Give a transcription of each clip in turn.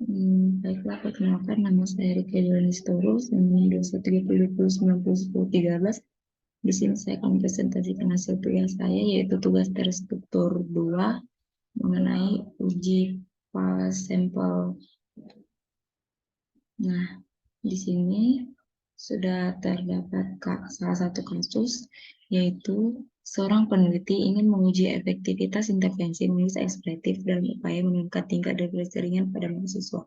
Baiklah, perkenalkan nama saya Rika Dewanis Torus, nomor 213020901013. Di sini saya akan presentasikan hasil tugas saya, yaitu tugas terstruktur 2 mengenai uji pas sampel. Nah, di sini sudah terdapat salah satu kasus, yaitu seorang peneliti ingin menguji efektivitas intervensi menulis ekspresif dalam upaya meningkatkan tingkat depresi ringan pada mahasiswa.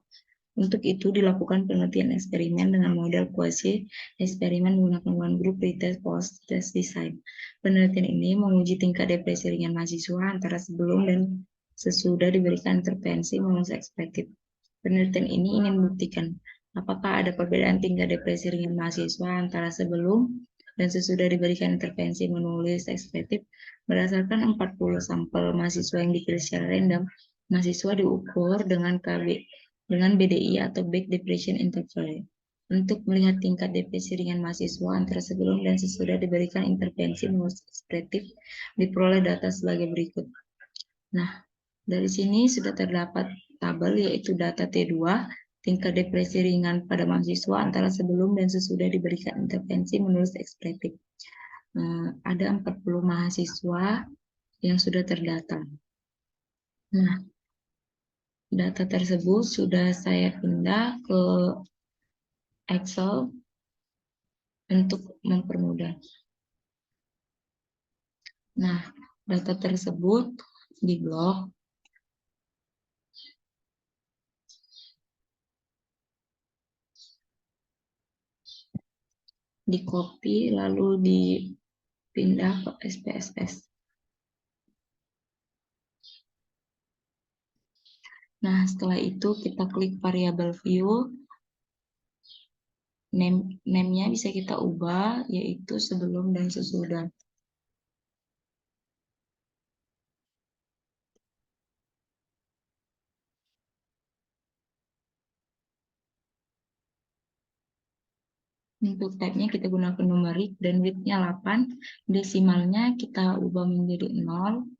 Untuk itu dilakukan penelitian eksperimen dengan model quasi eksperimen menggunakan one group pretest post test design. Penelitian ini menguji tingkat depresi ringan mahasiswa antara sebelum dan sesudah diberikan intervensi menulis ekspresif. Penelitian ini ingin membuktikan apakah ada perbedaan tingkat depresi ringan mahasiswa antara sebelum dan sesudah diberikan intervensi menulis ekspresif berdasarkan 40 sampel mahasiswa yang dipilih secara random. Mahasiswa diukur dengan BDI atau Back Depression Interval untuk melihat tingkat depresi ringan mahasiswa antara sebelum dan sesudah diberikan intervensi menulis ekspresif diperoleh data sebagai berikut. Nah, dari sini sudah terdapat tabel yaitu data T2, tingkat depresi ringan pada mahasiswa antara sebelum dan sesudah diberikan intervensi menulis ekspresif. Ada 40 mahasiswa yang sudah terdata. Nah, data tersebut sudah saya pindah ke Excel untuk mempermudah. Nah, data tersebut di blok di copy lalu dipindah ke SPSS. Nah, setelah itu kita klik variabel view. Name-nya bisa kita ubah, yaitu sebelum dan sesudah. Untuk type-nya kita gunakan numerik dan width-nya 8. Desimalnya kita ubah menjadi 0.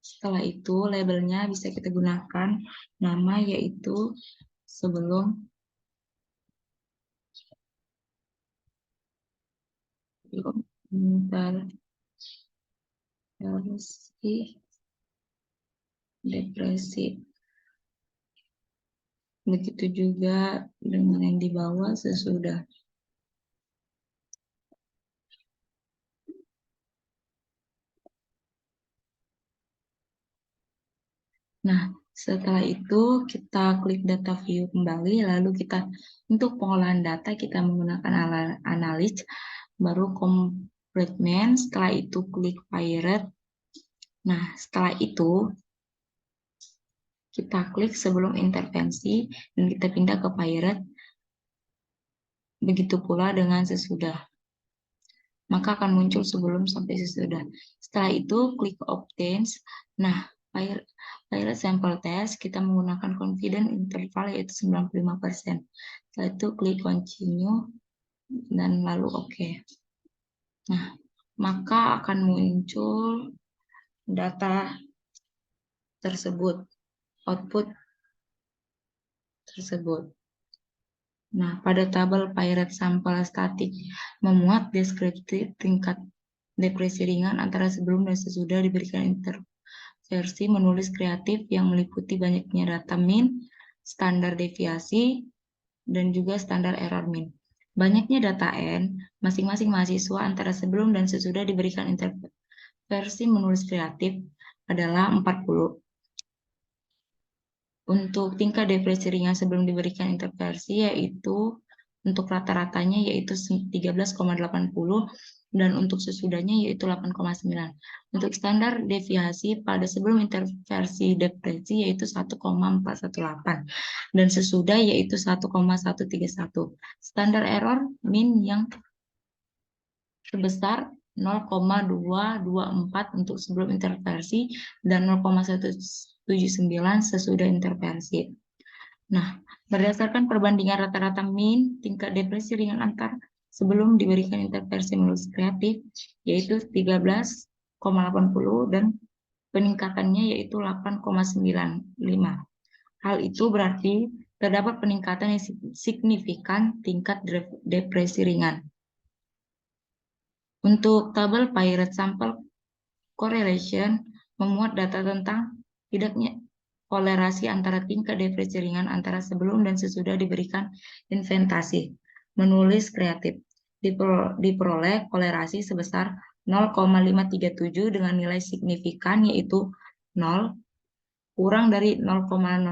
Setelah itu labelnya bisa kita gunakan nama yaitu sebelum depresi. Begitu juga dengan yang di bawah sesudah. Nah, setelah itu kita klik data view kembali, lalu kita untuk pengolahan data kita menggunakan analis, baru completement, setelah itu klik pirate. Nah, setelah itu kita klik sebelum intervensi dan kita pindah ke pirate. Begitu pula dengan sesudah. Maka akan muncul sebelum sampai sesudah. Setelah itu klik obtains. Nah, pilot sample test kita menggunakan confidence interval yaitu 95%. Setelah itu klik continue dan lalu oke. Nah, maka akan muncul data tersebut, output tersebut. Nah, pada tabel pirate sampel statik memuat deskripsi tingkat depresi ringan antara sebelum dan sesudah diberikan intervensi menulis kreatif yang meliputi banyaknya data min, standar deviasi, dan juga standar error min. Banyaknya data N, masing-masing mahasiswa antara sebelum dan sesudah diberikan intervensi menulis kreatif adalah 40. Untuk tingkat depresi ringan sebelum diberikan intervensi yaitu untuk rata-ratanya yaitu 13,80 dan untuk sesudahnya yaitu 8,9. Untuk standar deviasi pada sebelum intervensi depresi yaitu 1,418 dan sesudah yaitu 1,131. Standar error min yang sebesar 0,224 untuk sebelum intervensi dan 0,179 sesudah intervensi. Nah, berdasarkan perbandingan rata-rata min tingkat depresi ringan antar sebelum diberikan intervensi menulis kreatif yaitu 13,80 dan peningkatannya yaitu 8,95. Hal itu berarti terdapat peningkatan yang signifikan tingkat depresi ringan. Untuk tabel Piret Sample Correlation memuat data tentang tidaknya kolerasi antara tingkat depresi ringan antara sebelum dan sesudah diberikan inventasi menulis kreatif. Diperoleh kolerasi sebesar 0,537 dengan nilai signifikan yaitu 0 kurang dari 0,05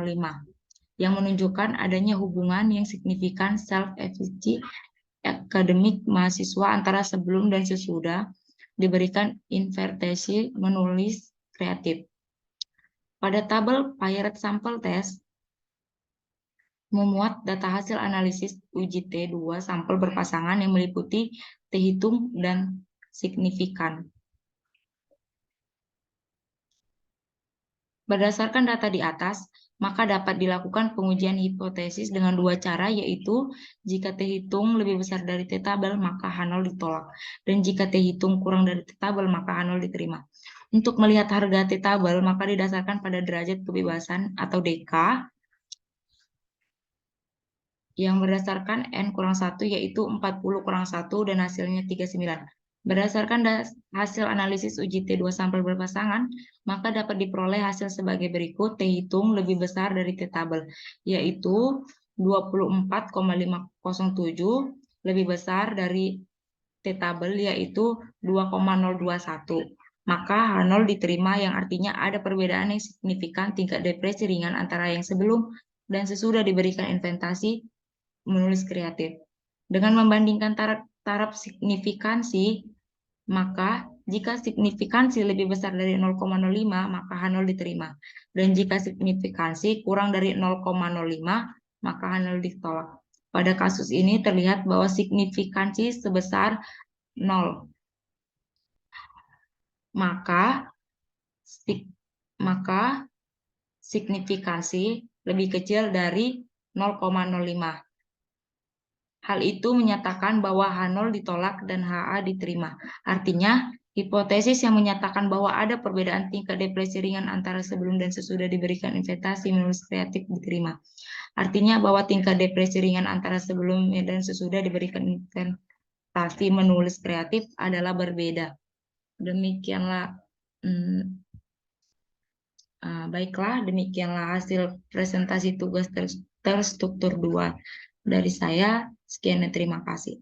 yang menunjukkan adanya hubungan yang signifikan self-efficacy akademik mahasiswa antara sebelum dan sesudah diberikan inventasi menulis kreatif. Pada tabel Piret Sample Test memuat data hasil analisis uji T2 sampel berpasangan yang meliputi T hitung dan signifikan. Berdasarkan data di atas, maka dapat dilakukan pengujian hipotesis dengan dua cara, yaitu jika T hitung lebih besar dari T tabel, maka H0 ditolak. Dan jika T hitung kurang dari T tabel, maka H0 diterima. Untuk melihat harga T tabel, maka didasarkan pada derajat kebebasan atau DK, yang berdasarkan N kurang 1, yaitu 40 kurang 1, dan hasilnya 39. Berdasarkan hasil analisis uji T2 sampel berpasangan, maka dapat diperoleh hasil sebagai berikut. T hitung lebih besar dari T tabel, yaitu 24,507, lebih besar dari T tabel, yaitu 2,021. Maka H0 diterima, yang artinya ada perbedaan yang signifikan tingkat depresi ringan antara yang sebelum dan sesudah diberikan inventasi menulis kreatif. Dengan membandingkan taraf signifikansi, maka jika signifikansi lebih besar dari 0,05, maka H0 diterima. Dan jika signifikansi kurang dari 0,05, maka H0 ditolak. Pada kasus ini terlihat bahwa signifikansi sebesar 0. Maka signifikansi lebih kecil dari 0,05. Hal itu menyatakan bahwa H0 ditolak dan HA diterima. Artinya, hipotesis yang menyatakan bahwa ada perbedaan tingkat depresi ringan antara sebelum dan sesudah diberikan inventasi menulis kreatif diterima. Artinya bahwa tingkat depresi ringan antara sebelum dan sesudah diberikan inventasi menulis kreatif adalah berbeda. Demikianlah, baiklah, demikianlah hasil presentasi tugas terstruktur 2 dari saya. Sekian dan terima kasih.